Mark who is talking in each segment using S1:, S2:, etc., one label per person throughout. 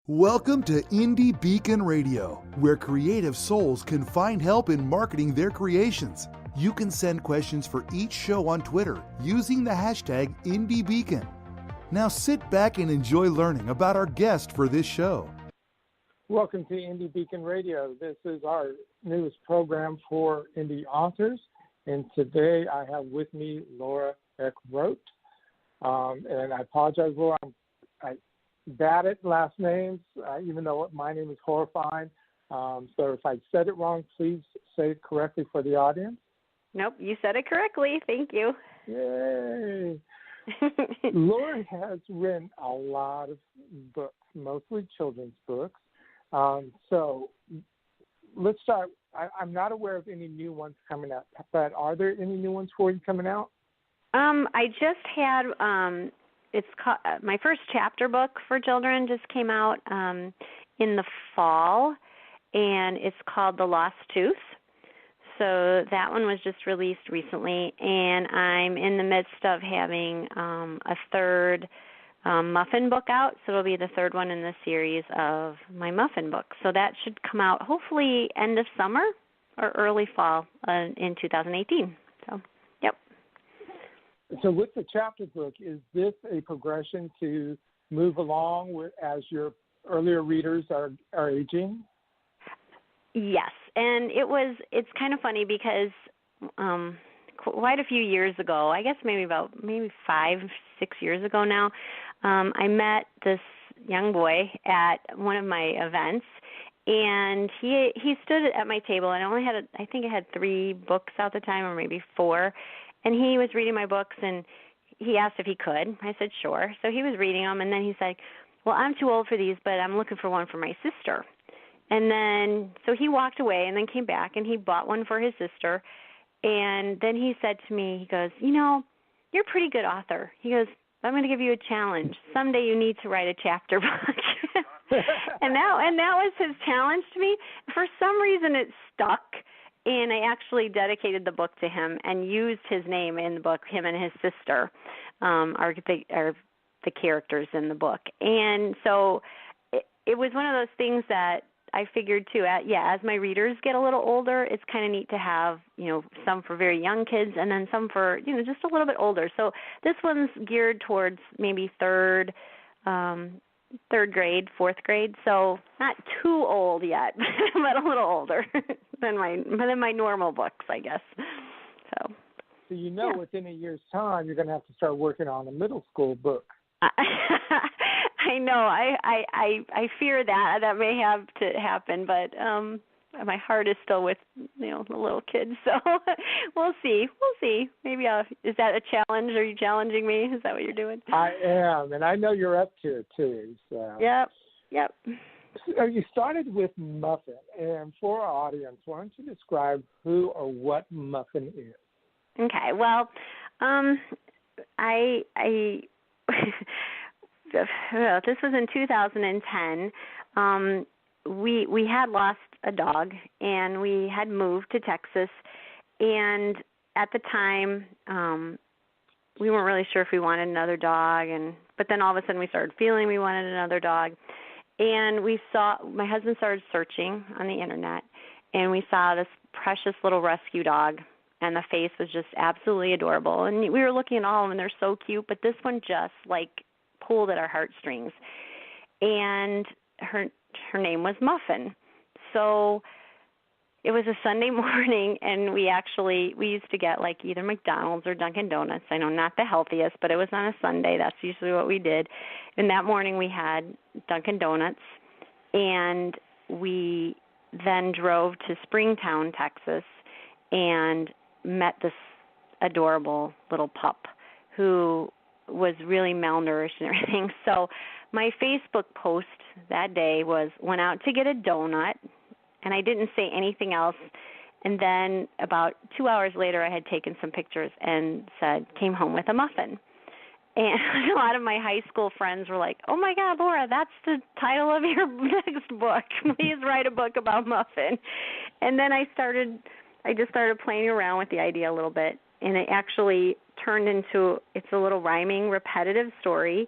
S1: Welcome to Indie Beacon Radio, where creative souls can find help in marketing their creations. You can send questions for each show on Twitter using the hashtag IndieBeacon. Now sit back and enjoy learning about our guest for this show.
S2: Welcome to Indie Beacon Radio. This is our newest program for indie authors, and today I have with me Laura Eckroat. And I apologize, Laura, I bad at last names, even though my name is horrifying. So if I said it wrong, please say it correctly for the audience.
S3: Nope, you said it correctly. Thank you.
S2: Yay. Laura has written a lot of books, mostly children's books. So let's start. I'm not aware of any new ones coming out, but are there any new ones for you coming out?
S3: I just had it's called, my first chapter book for children just came out in the fall, and it's called The Lost Tooth. So that one was just released recently, and I'm in the midst of having a third Muffin book out, so it'll be the third one in the series of my Muffin book. So that should come out hopefully end of summer or early fall in 2018. So, yep.
S2: So with the chapter book, is this a progression to move along with as your earlier readers are aging?
S3: Yes, and it's kind of funny because quite a few years ago, I guess maybe 5, 6 years ago now, I met this young boy at one of my events, and he stood at my table, and I think I had 3 books at the time, or maybe 4, and he was reading my books, and he asked if he could. I said sure. So he was reading them, and then he's like, well, I'm too old for these, but I'm looking for one for my sister. And then so he walked away and then came back, and he bought one for his sister. And then he said to me, he goes, you're a pretty good author. He goes, I'm going to give you a challenge. Someday you need to write a chapter book. and that was his challenge to me. For some reason it stuck, and I actually dedicated the book to him and used his name in the book. Him and his sister are the characters in the book. And so it was one of those things that I figured too, as my readers get a little older, it's kind of neat to have, some for very young kids and then some for, just a little bit older. So this one's geared towards maybe third grade, 4th grade. So not too old yet, but a little older than my normal books, I guess. So
S2: within a year's time, you're going to have to start working on a middle school book.
S3: I know. I fear that may have to happen, but my heart is still with the little kids. So we'll see. Maybe is that a challenge? Are you challenging me? Is that what you're doing?
S2: I am, and I know you're up to it too. So.
S3: Yep.
S2: So you started with Muffin, and for our audience, why don't you describe who or what Muffin is? Okay.
S3: Well, this was in 2010. We had lost a dog, and we had moved to Texas. And at the time, we weren't really sure if we wanted another dog. But then all of a sudden, we started feeling we wanted another dog. And my husband started searching on the internet, and we saw this precious little rescue dog. And the face was just absolutely adorable. And we were looking at all of them, and they're so cute. But this one just pulled at our heartstrings. And her name was Muffin. So it was a Sunday morning, and we used to get either McDonald's or Dunkin' Donuts. I know not the healthiest, but it was on a Sunday. That's usually what we did. And that morning we had Dunkin' Donuts, and we then drove to Springtown, Texas, and met this adorable little pup who was really malnourished and everything. So my Facebook post that day went out to get a donut, and I didn't say anything else. And then about 2 hours later, I had taken some pictures and came home with a muffin. And a lot of my high school friends were like, oh, my God, Laura, that's the title of your next book. Please write a book about Muffin. And then I just started playing around with the idea a little bit, and it actually turned into, it's a little rhyming, repetitive story,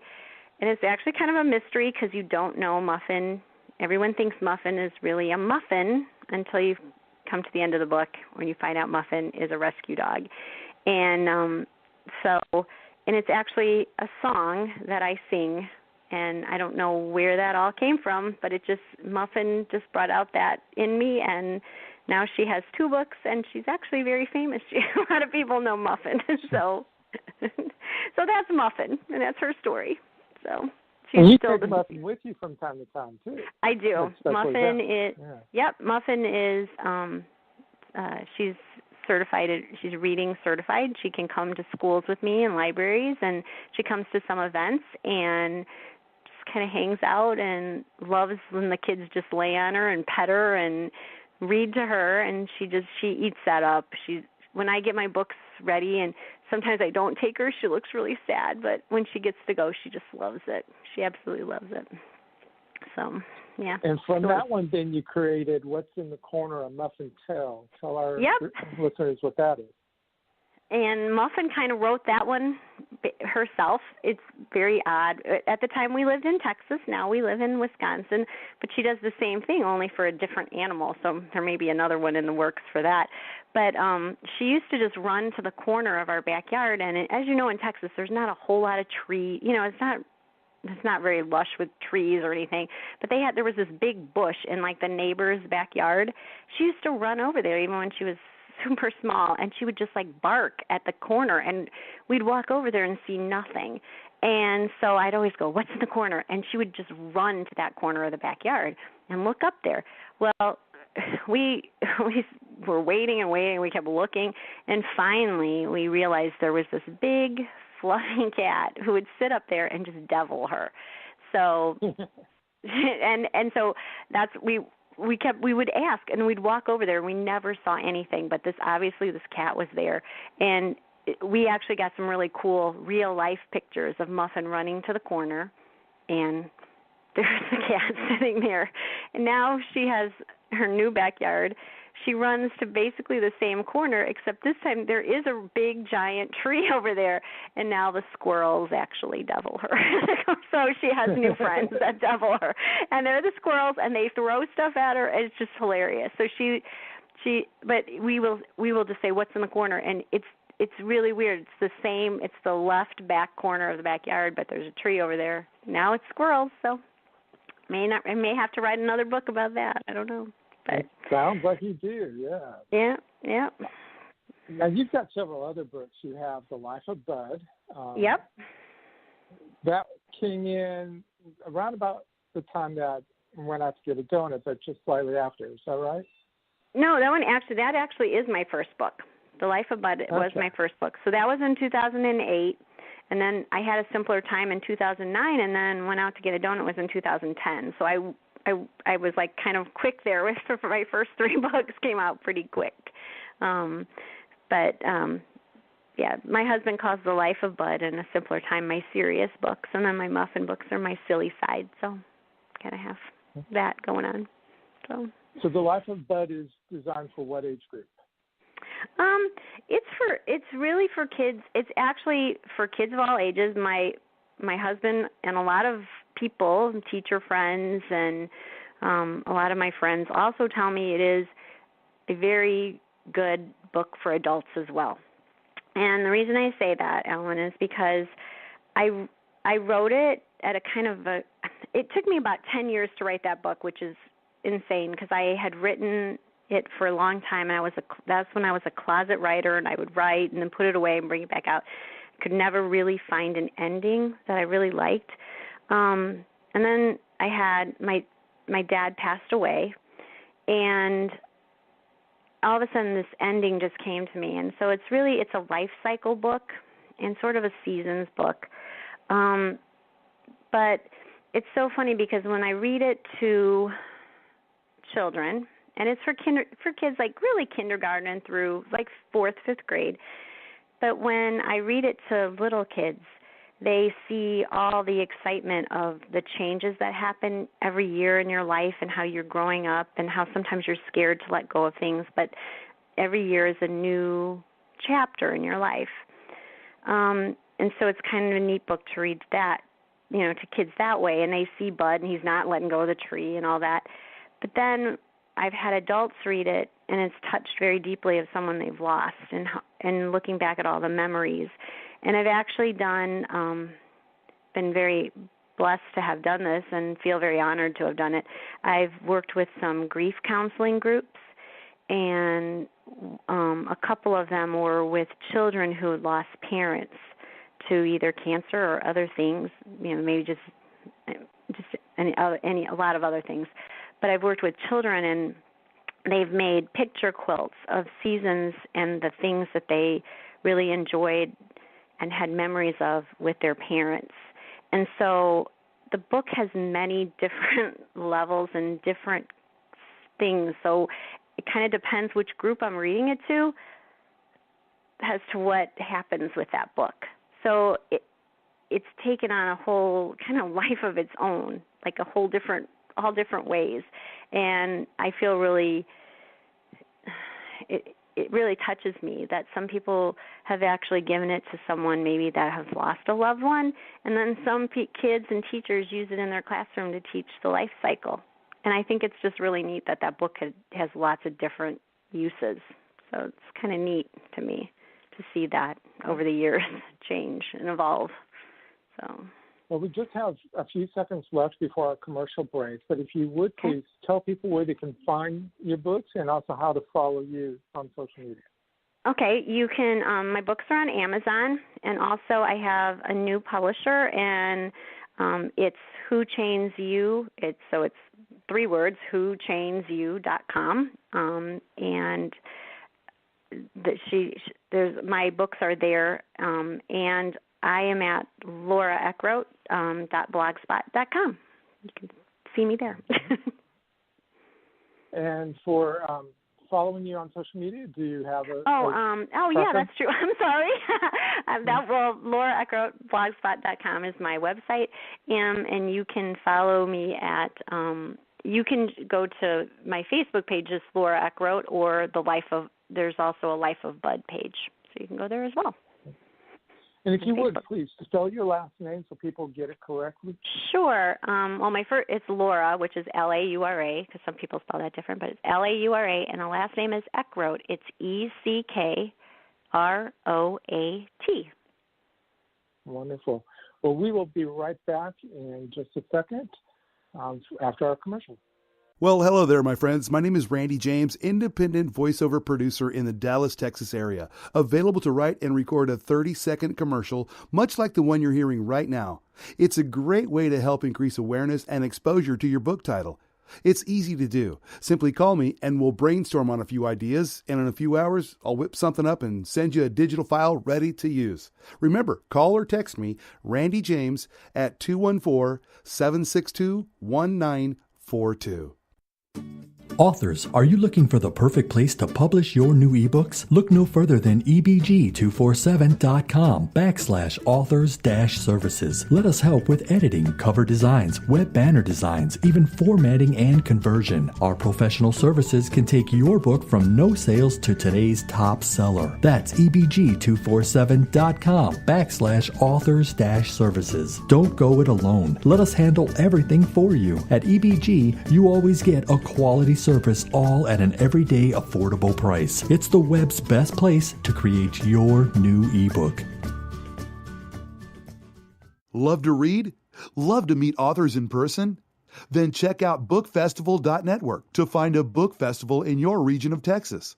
S3: And it's actually kind of a mystery because you don't know Muffin. Everyone thinks Muffin is really a muffin until you come to the end of the book when you find out Muffin is a rescue dog. And and it's actually a song that I sing, and I don't know where that all came from, but Muffin just brought out that in me, and now she has 2 books, and she's actually very famous. A lot of people know Muffin, so that's Muffin, and that's her story. So she's
S2: and you
S3: still
S2: take Muffin with you from time to time too.
S3: I do. Muffin is Muffin is she's certified. She's reading certified. She can come to schools with me and libraries, and she comes to some events and just kind of hangs out and loves when the kids just lay on her and pet her and read to her, and she eats that up. When I get my books ready, and sometimes I don't take her, she looks really sad, but when she gets to go, she just loves it. She absolutely loves it. So, yeah.
S2: And from that one, then you created What's in the Corner of Muffin Tell. Tell our listeners what that is.
S3: And Muffin kind of wrote that one herself. It's very odd. At the time we lived in Texas. Now we live in Wisconsin. But she does the same thing, only for a different animal. So there may be another one in the works for that. But she used to just run to the corner of our backyard. And as you know, in Texas, there's not a whole lot of tree. You know, it's not very lush with trees or anything. But there was this big bush in like the neighbor's backyard. She used to run over there even when she was super small, and she would just like bark at the corner, and we'd walk over there and see nothing. And so I'd always go, what's in the corner? And she would just run to that corner of the backyard and look up there. Well, we were waiting and waiting. We kept looking, and finally we realized there was this big fluffy cat who would sit up there and just devil her. So and so that's we would ask, and we'd walk over there, and we never saw anything, but this cat was there. And we actually got some really cool real-life pictures of Muffin running to the corner, and there's the cat sitting there. And now she has her new backyard. She runs to basically the same corner, except this time there is a big, giant tree over there, and now the squirrels actually devil her. So she has new friends that devil her. And they're the squirrels, and they throw stuff at her. It's just hilarious. So but we will just say, what's in the corner? And it's really weird. It's the same. It's the left back corner of the backyard, but there's a tree over there. Now it's squirrels, so I may have to write another book about that. I don't know. But
S2: it sounds like you do, yeah.
S3: Yeah.
S2: Now, you've got several other books. You have The Life of Bud.
S3: Yep.
S2: That came in around about the time that Went Out to Get a Donut, but just slightly after. Is that right?
S3: No, that actually is my first book. The Life of Bud was my first book. So that was in 2008. And then I had a Simpler Time in 2009, and then Went Out to Get a Donut was in 2010. So I was like kind of quick there with my first 3 books came out pretty quick. Yeah, my husband calls The Life of Bud and A Simpler Time my serious books, and then my Muffin books are my silly side. So kind of have that going on. So
S2: The Life of Bud is designed for what age group?
S3: It's really for kids. It's actually for kids of all ages. My husband and a lot of people, teacher friends, and a lot of my friends also tell me it is a very good book for adults as well. And the reason I say that, Ellen, is because I wrote it at a kind of it took me about 10 years to write that book, which is insane because I had written it for a long time, and that's when I was a closet writer, and I would write and then put it away and bring it back out. Could never really find an ending that I really liked. And then I had my dad passed away, and all of a sudden this ending just came to me. And so it's a life cycle book and sort of a seasons book. But it's so funny because when I read it to children, and it's for kids like really kindergarten through like 4th, 5th grade, but when I read it to little kids, they see all the excitement of the changes that happen every year in your life and how you're growing up and how sometimes you're scared to let go of things, but every year is a new chapter in your life. And so it's kind of a neat book to read that to kids that way, and they see Bud, and he's not letting go of the tree and all that. But then I've had adults read it, and it's touched very deeply of someone they've lost, and looking back at all the memories. And I've actually been very blessed to have done this and feel very honored to have done it. I've worked with some grief counseling groups, and a couple of them were with children who had lost parents to either cancer or other things, maybe just a lot of other things. But I've worked with children, and they've made picture quilts of seasons and the things that they really enjoyed and had memories of with their parents. And so the book has many different levels and different things. So it kind of depends which group I'm reading it to as to what happens with that book. So it's taken on a whole kind of life of its own, like all different ways. And I feel really, it really touches me that some people have actually given it to someone maybe that has lost a loved one, and then some kids and teachers use it in their classroom to teach the life cycle. And I think it's just really neat that book has lots of different uses. So it's kind of neat to me to see that over the years change and evolve. So.
S2: Well, we just have a few seconds left before our commercial break, but if you would please tell people where they can find your books and also how to follow you on social media.
S3: Okay, you can, my books are on Amazon, and also I have a new publisher, and it's Who Chains You. It's 3 words, whochainsyou.com, and my books are there, and I am at lauraeckroat.blogspot.com. You can see me there.
S2: And for following you on social media, do you have a
S3: yeah, that's true. I'm sorry. Laura Eckroat, blogspot.com is my website, and you can follow me at, you can go to my Facebook page, is Laura Eckroat, or there's also a Life of Bud page, so you can go there as well.
S2: And if you would, please spell your last name so people get it correctly.
S3: Sure. My first, it's Laura, which is Laura, because some people spell that different, but it's Laura, and the last name is Eckroat. It's Eckroat.
S2: Wonderful. Well, we will be right back in just a second after our commercial.
S1: Well, hello there, my friends. My name is Randy James, independent voiceover producer in the Dallas, Texas area, available to write and record a 30-second commercial, much like the one you're hearing right now. It's a great way to help increase awareness and exposure to your book title. It's easy to do. Simply call me and we'll brainstorm on a few ideas, and in a few hours, I'll whip something up and send you a digital file ready to use. Remember, call or text me, Randy James, at 214-762-1942.
S4: Authors, are you looking for the perfect place to publish your new ebooks? Look no further than ebg247.com/authors-services. Let us help with editing, cover designs, web banner designs, even formatting and conversion. Our professional services can take your book from no sales to today's top seller. That's ebg247.com/authors-services. Don't go it alone. Let us handle everything for you. At EBG, you always get a quality service, all at an everyday affordable price. It's the web's best place to create your new ebook.
S1: Love to read? Love to meet authors in person? Then check out bookfestival.network to find a book festival in your region of Texas.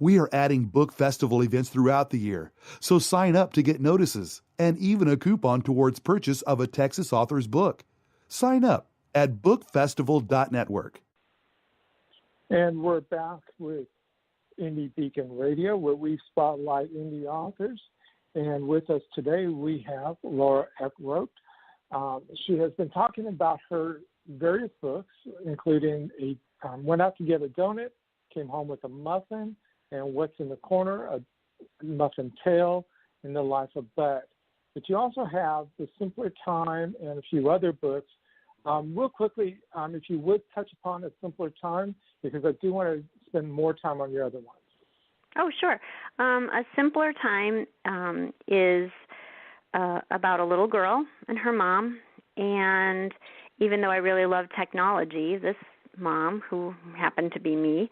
S1: We are adding book festival events throughout the year, so sign up to get notices and even a coupon towards purchase of a Texas author's book. Sign up at bookfestival.network.
S2: And we're back with Indie Beacon Radio, where we spotlight indie authors. And with us today, we have Laura Eckroat. She has been talking about her various books, including Went Out to Get a Donut, Came Home with a Muffin, and What's in the Corner, A Muffin Tale, and The Life of Bud. But you also have The Simpler Time and a few other books. Real quickly, if you would touch upon A Simpler Time, because I do want to spend more time on your other ones.
S3: Oh, sure. A Simpler Time is about a little girl and her mom. And even though I really love technology, this mom, who happened to be me,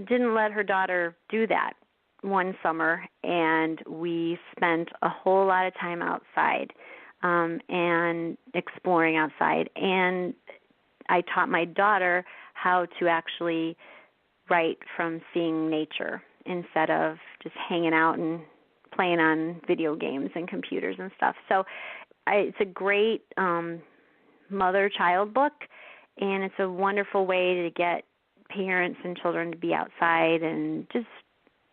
S3: didn't let her daughter do that one summer, and we spent a whole lot of time outside and exploring outside. And I taught my daughter how to actually write from seeing nature instead of just hanging out and playing on video games and computers and stuff. So it's a great mother-child book, and it's a wonderful way to get parents and children to be outside and just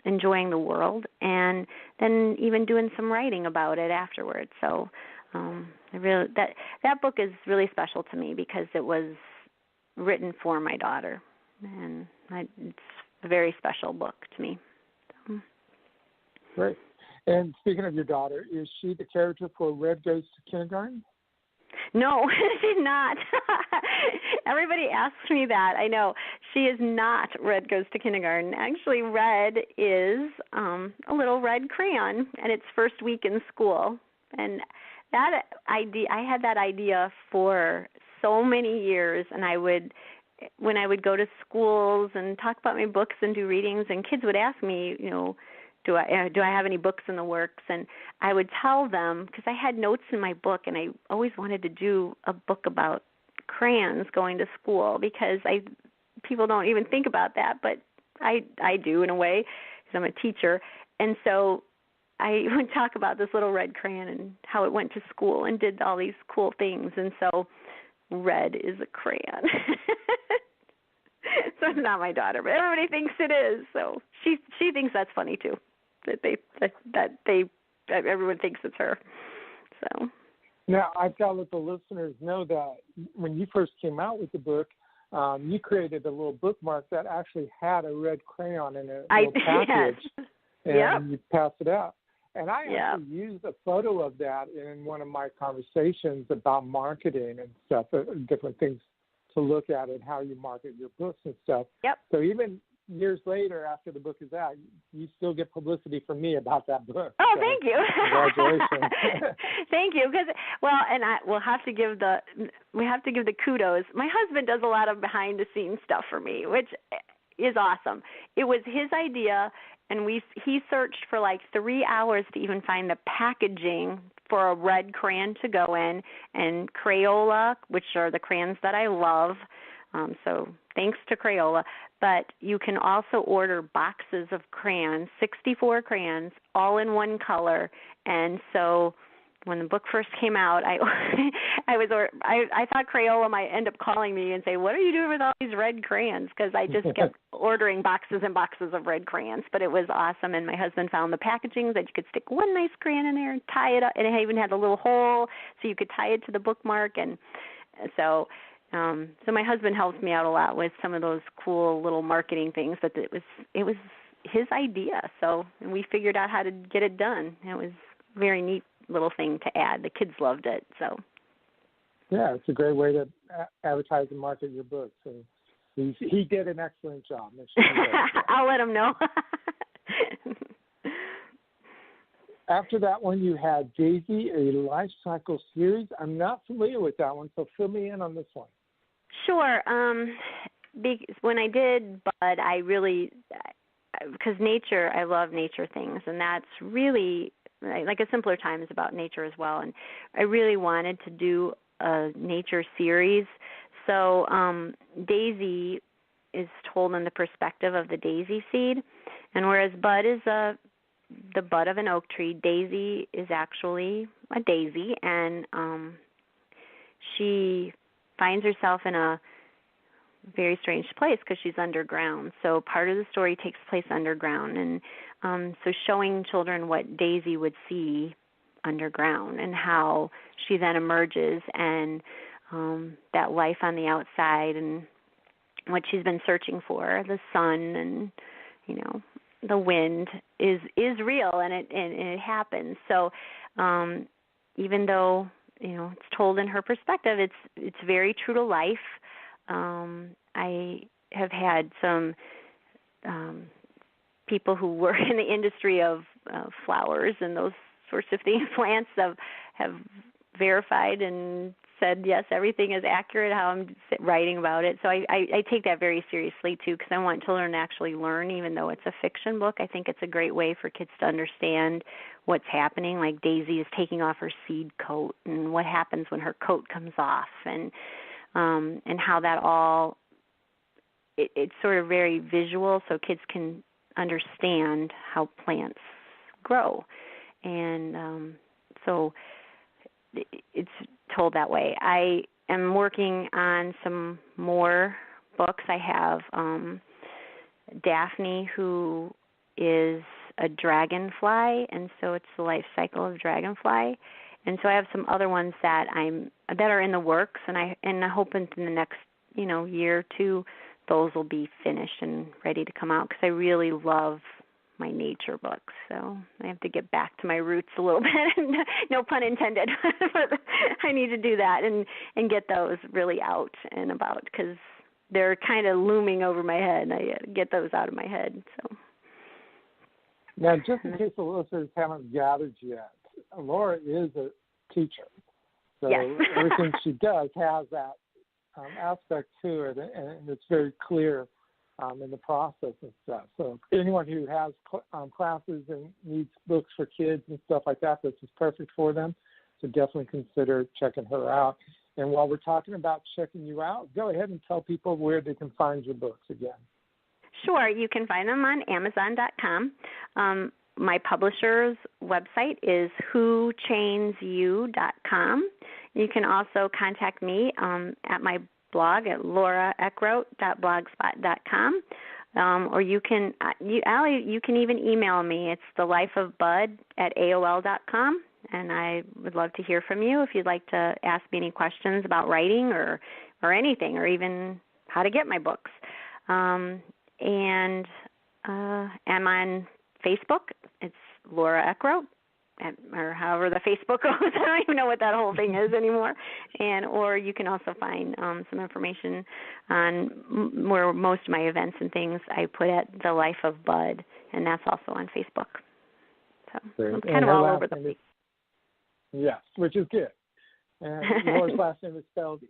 S3: enjoying the world, and then even doing some writing about it afterwards. So that book is really special to me because it was written for my daughter, and it's a very special book to me.
S2: Great. And speaking of your daughter, is she the character for Red Goes to Kindergarten?
S3: No, she's not. Everybody asks me that. I know. She is not Red Goes to Kindergarten. Actually, Red is a little red crayon, and it's first week in school. And that idea, I had that idea for so many years, and when I would go to schools and talk about my books and do readings, and kids would ask me, do I have any books in the works? And I would tell them, because I had notes in my book, and I always wanted to do a book about crayons going to school, because people don't even think about that, but I do in a way, because I'm a teacher. And so I would talk about this little red crayon and how it went to school and did all these cool things. And so red is a crayon. So it's not my daughter, but everybody thinks it is. So she thinks that's funny too. That everyone thinks it's her. So
S2: now I've got to let the listeners know that when you first came out with the book, you created a little bookmark that actually had a red crayon in a little package, and you passed it out. And I actually used a photo of that in one of my conversations about marketing and stuff, different things to look at and how you market your books and stuff. Yep. So even years later, after the book is out, you still get publicity from me about that book.
S3: Oh,
S2: so,
S3: thank you.
S2: Congratulations.
S3: Thank you. Because we have to give the kudos. My husband does a lot of behind the scenes stuff for me, which is awesome. It was his idea, and he searched for like 3 hours to even find the packaging for a red crayon to go in, and Crayola, which are the crayons that I love. So thanks to Crayola. But you can also order boxes of crayons, 64 crayons, all in one color. And so when the book first came out, I thought Crayola might end up calling me and say, "What are you doing with all these red crayons?" Because I just kept ordering boxes and boxes of red crayons. But it was awesome, and my husband found the packaging that you could stick one nice crayon in there and tie it up, and it even had a little hole so you could tie it to the bookmark. And so my husband helps me out a lot with some of those cool little marketing things. But it was his idea, and we figured out how to get it done. It was very neat little thing to add. The kids loved it. So
S2: yeah, it's a great way to advertise and market your book. So he did an excellent job.
S3: I'll let him know.
S2: After that one, you had Daisy, a life cycle series. I'm not familiar with that one, so fill me in on this one.
S3: Sure. When I did Bud, because nature, I love nature things, and that's really, like A Simpler Time is about nature as well, and I really wanted to do a nature series. So Daisy is told in the perspective of the daisy seed, and whereas Bud is the bud of an oak tree, Daisy is actually a daisy, and she finds herself in a very strange place because she's underground. So part of the story takes place underground, and so showing children what Daisy would see underground and how she then emerges, and that life on the outside and what she's been searching for, the sun and the wind is real, and it happens. So even though it's told in her perspective, it's very true to life. I have had some people who work in the industry of flowers and those sorts of things. Plants have verified and said, yes, everything is accurate, how I'm writing about it. So I take that very seriously, too, because I want children to actually learn, even though it's a fiction book. I think it's a great way for kids to understand what's happening, like Daisy is taking off her seed coat and what happens when her coat comes off, and how that all, it's sort of very visual so kids can understand how plants grow. And so it's told that way. I am working on some more books. I have Daphne, who is a dragonfly, and so it's the life cycle of dragonfly. And so I have some other ones that are in the works, and I hope in the next year or two those will be finished and ready to come out, because I really love my nature books. So I have to get back to my roots a little bit. No pun intended. But I need to do that and get those really out and about, because they're kind of looming over my head, and I get those out of my head. So
S2: now, just in case the listeners haven't gathered yet, Laura is a teacher. So
S3: yes.
S2: everything she does has that aspect to it, and it's very clear in the process and stuff. So anyone who has classes and needs books for kids and stuff like that, this is perfect for them. So definitely consider checking her out. And while we're talking about checking you out, go ahead and tell people where they can find your books again.
S3: Sure. You can find them on Amazon.com. My publisher's website is whochainsyou.com. You can also contact me at my blog at lauraeckroat.blogspot.com. Or you can even email me. It's thelifeofbud@aol.com, and I would love to hear from you if you'd like to ask me any questions about writing or anything, or even how to get my books. And I'm on Facebook. It's Laura Eckroat, or however the Facebook goes. I don't even know what that whole thing is anymore. Or you can also find some information on where most of my events and things I put at The Life of Bud, and that's also on Facebook. So I'm kind of all over the place.
S2: Yes, which is good. And Laura's last name is spelled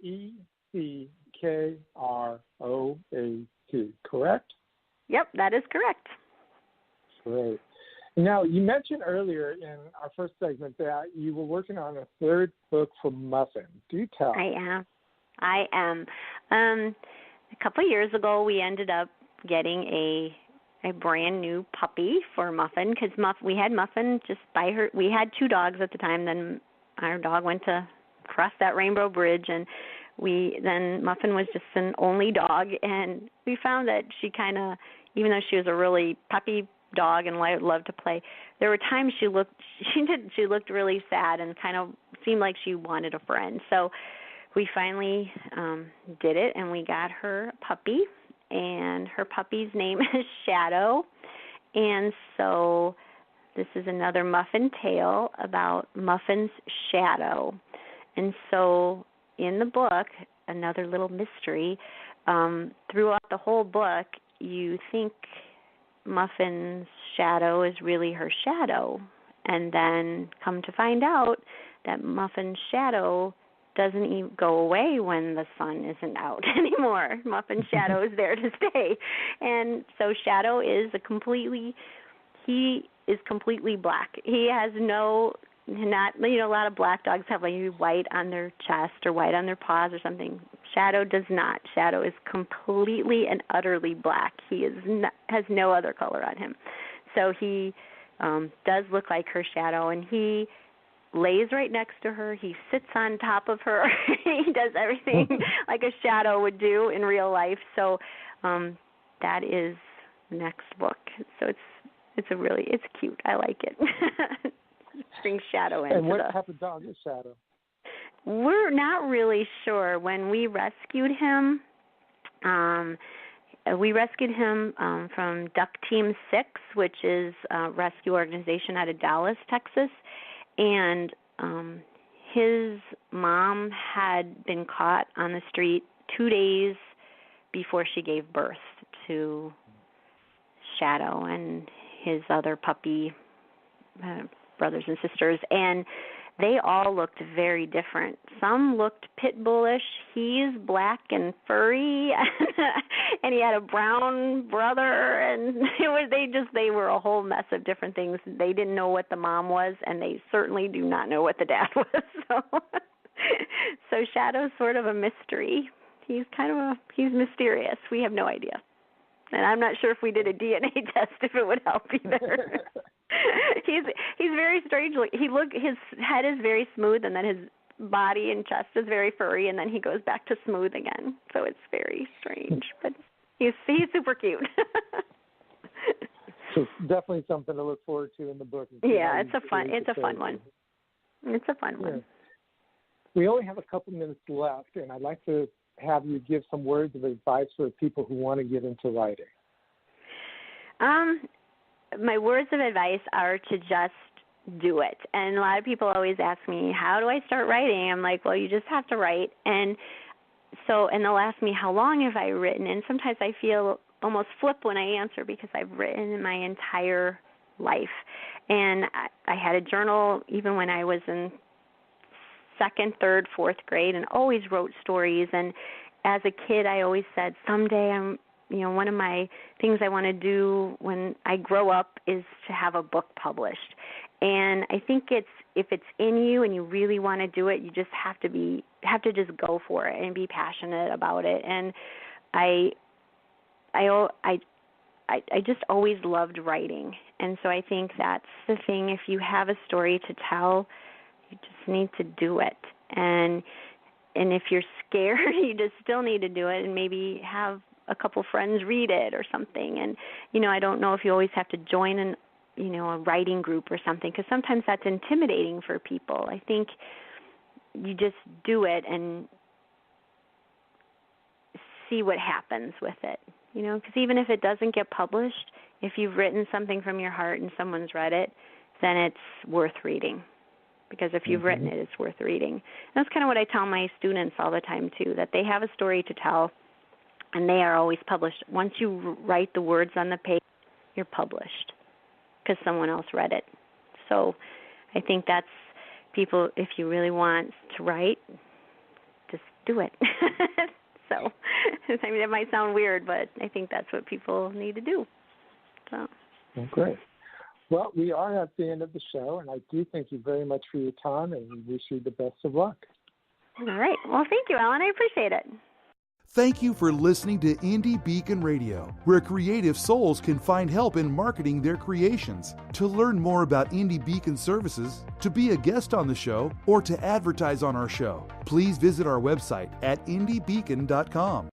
S2: Eckroat, correct?
S3: Yep, that is correct.
S2: Great. Now, you mentioned earlier in our first segment that you were working on a third book for Muffin. Do tell.
S3: I am. A couple of years ago, we ended up getting a brand new puppy for Muffin, because we had Muffin just by her. We had two dogs at the time. Then our dog went to cross that rainbow bridge, and then Muffin was just an only dog, and we found that she kind of, even though she was a really puppy dog and loved to play, there were times she looked really sad and kind of seemed like she wanted a friend. So we finally did it, and we got her a puppy, and her puppy's name is Shadow. And so this is another Muffin tale about Muffin's shadow. And so in the book, another little mystery, throughout the whole book, you think Muffin's shadow is really her shadow, and then come to find out that Muffin's shadow doesn't even go away when the sun isn't out anymore. Muffin's shadow is there to stay. And so Shadow is completely black. He has a lot of black dogs have like white on their chest or white on their paws or something. Shadow does not. Shadow is completely and utterly black. He has no other color on him. So he does look like her shadow, and he lays right next to her. He sits on top of her. He does everything like a shadow would do in real life. So that is the next book. So it's cute. I like it. Bring Shadow into.
S2: And what type of dog is Shadow?
S3: We're not really sure. When we rescued him, from Duck Team 6, which is a rescue organization out of Dallas, Texas, and his mom had been caught on the street 2 days before she gave birth to Shadow, and his other puppy brothers and sisters, and they all looked very different. Some looked pit bullish. He's black and furry, and he had a brown brother, and they were a whole mess of different things. They didn't know what the mom was, and they certainly do not know what the dad was. So Shadow's sort of a mystery. He's he's mysterious. We have no idea. And I'm not sure if we did a DNA test if it would help either. He's very strange. His head is very smooth, and then his body and chest is very furry, and then he goes back to smooth again. So it's very strange, but he's super cute.
S2: So definitely something to look forward to in the book.
S3: Yeah, it's a fun one. It's a fun one.
S2: We only have a couple minutes left, and I'd like to have you give some words of advice for people who want to get into writing.
S3: My words of advice are to just do it. And a lot of people always ask me, how do I start writing? I'm like, well, you just have to write. And they'll ask me, how long have I written? And sometimes I feel almost flip when I answer because I've written in my entire life. And I had a journal even when I was in second, third, fourth grade, and always wrote stories. And as a kid, I always said, someday one of my things I want to do when I grow up is to have a book published. And I think if it's in you and you really want to do it, you just have to just go for it and be passionate about it. And I just always loved writing. And so I think that's the thing. If you have a story to tell, you just need to do it. And if you're scared, you just still need to do it and maybe have a couple friends read it or something. And, I don't know if you always have to join a writing group or something, because sometimes that's intimidating for people. I think you just do it and see what happens with it, because even if it doesn't get published, if you've written something from your heart and someone's read it, then it's worth reading. Because if you've written it, it's worth reading. And that's kind of what I tell my students all the time, too, that they have a story to tell, and they are always published. Once you write the words on the page, you're published because someone else read it. So I think that's people, if you really want to write, just do it. So, I mean, it might sound weird, but I think that's what people need to do. So.
S2: Well, great. Well, we are at the end of the show, and I do thank you very much for your time, and we wish you the best of luck.
S3: All right. Well, thank you, Alan. I appreciate it.
S1: Thank you for listening to Indie Beacon Radio, where creative souls can find help in marketing their creations. To learn more about Indie Beacon services, to be a guest on the show, or to advertise on our show, please visit our website at indiebeacon.com.